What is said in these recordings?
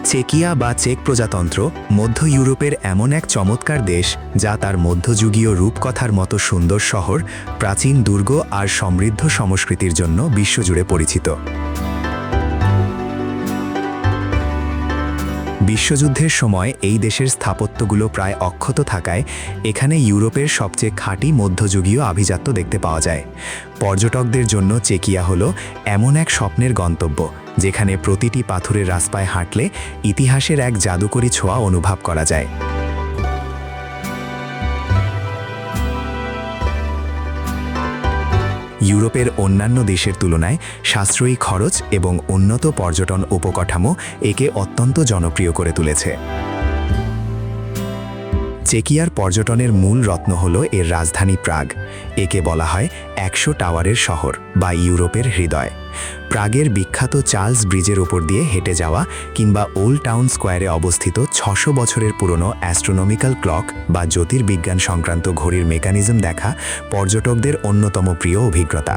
চেকিয়া বা চেক প্রজাতন্ত্র মধ্য ইউরোপের এমন এক চমৎকার দেশ যা তার মধ্যযুগীয় রূপকথার মতো সুন্দর শহর, প্রাচীন দুর্গ আর সমৃদ্ধ সংস্কৃতির জন্য বিশ্বজুড়ে পরিচিত। বিশ্বযুদ্ধের সময় এই দেশের স্থাপত্যগুলো প্রায় অক্ষত থাকায় এখানে ইউরোপের সবচেয়ে খাঁটি মধ্যযুগীয় আভিজাত্য দেখতে পাওয়া যায়। পর্যটকদের জন্য চেকিয়া হলো এমন এক স্বপ্নের গন্তব্য যেখানে প্রতিটি পাথরের রাস্তায় হাঁটলে ইতিহাসের এক জাদুকরী ছোঁয়া অনুভব করা যায়। ইউরোপের অন্যান্য দেশের তুলনায় সাশ্রয়ী খরচ এবং উন্নত পর্যটন উপকাঠামো একে অত্যন্ত জনপ্রিয় করে তুলেছে। চেকিয়ার পর্যটনের মূল রত্ন হল এর রাজধানী প্রাগ। একে বলা হয় 100 টাওয়ারের শহর বা ইউরোপের হৃদয়। প্রাগের বিখ্যাত চার্লস ব্রিজের ওপর দিয়ে হেঁটে যাওয়া কিংবা ওল্ড টাউন স্কোয়ারে অবস্থিত 600 বছরের পুরনো অ্যাস্ট্রোনমিক্যাল ক্লক বা জ্যোতির্বিজ্ঞান সংক্রান্ত ঘড়ির মেকানিজম দেখা পর্যটকদের অন্যতম প্রিয় অভিজ্ঞতা।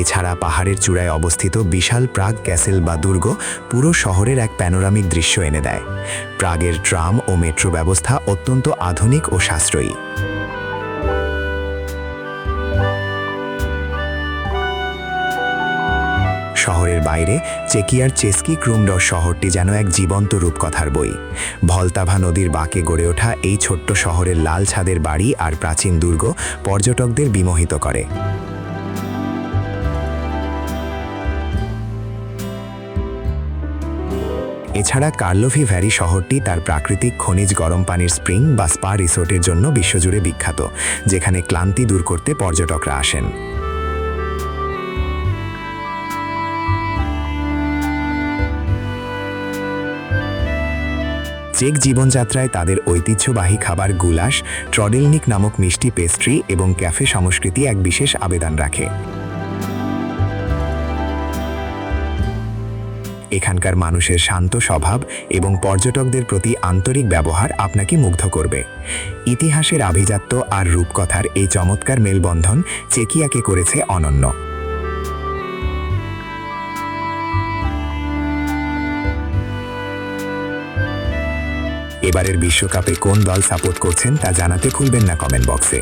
এছাড়া পাহাড়ের চূড়ায় অবস্থিত বিশাল প্রাগ ক্যাসেল বা দুর্গ পুরো শহরের এক প্যানোরামিক দৃশ্য এনে দেয়। প্রাগের ট্রাম ও মেট্রো ব্যবস্থা অত্যন্ত আধুনিক ও সাশ্রয়ী। শহরের বাইরে চেকিয়ার চেস্কি ক্রুমডর শহরটি যেন এক জীবন্ত রূপকথার বই। ভলতাভা নদীর বাঁকে গড়ে ওঠা এই ছোট্ট শহরের লাল ছাদের বাড়ি আর প্রাচীন দুর্গ পর্যটকদের বিমোহিত করে। এছাড়া কার্লোভি ভ্যালি শহরটি তার প্রাকৃতিক খনিজ গরম পানির স্প্রিং বা স্পা রিসোর্টের জন্য বিশ্বজুড়ে বিখ্যাত, যেখানে ক্লান্তি দূর করতে পর্যটকরা আসেন। চেক জীবনযাত্রায় তাদের ঐতিহ্যবাহী খাবার গুলাশ, ট্রডেলনিক নামক মিষ্টি পেস্ট্রি এবং ক্যাফে সংস্কৃতি এক বিশেষ আবেদন রাখে। এখানকার মানুষের শান্ত স্বভাব এবং পর্যটকদের প্রতি আন্তরিক ব্যবহার আপনাকে মুগ্ধ করবে। ইতিহাসের আভিজাত্য আর রূপকথার এই চমৎকার মেলবন্ধন চেকিয়াকে করেছে অনন্য। এবারের বিশ্বকাপে কোন দল সাপোর্ট করছেন তা জানাতে ভুলবেন না কমেন্ট বক্সে।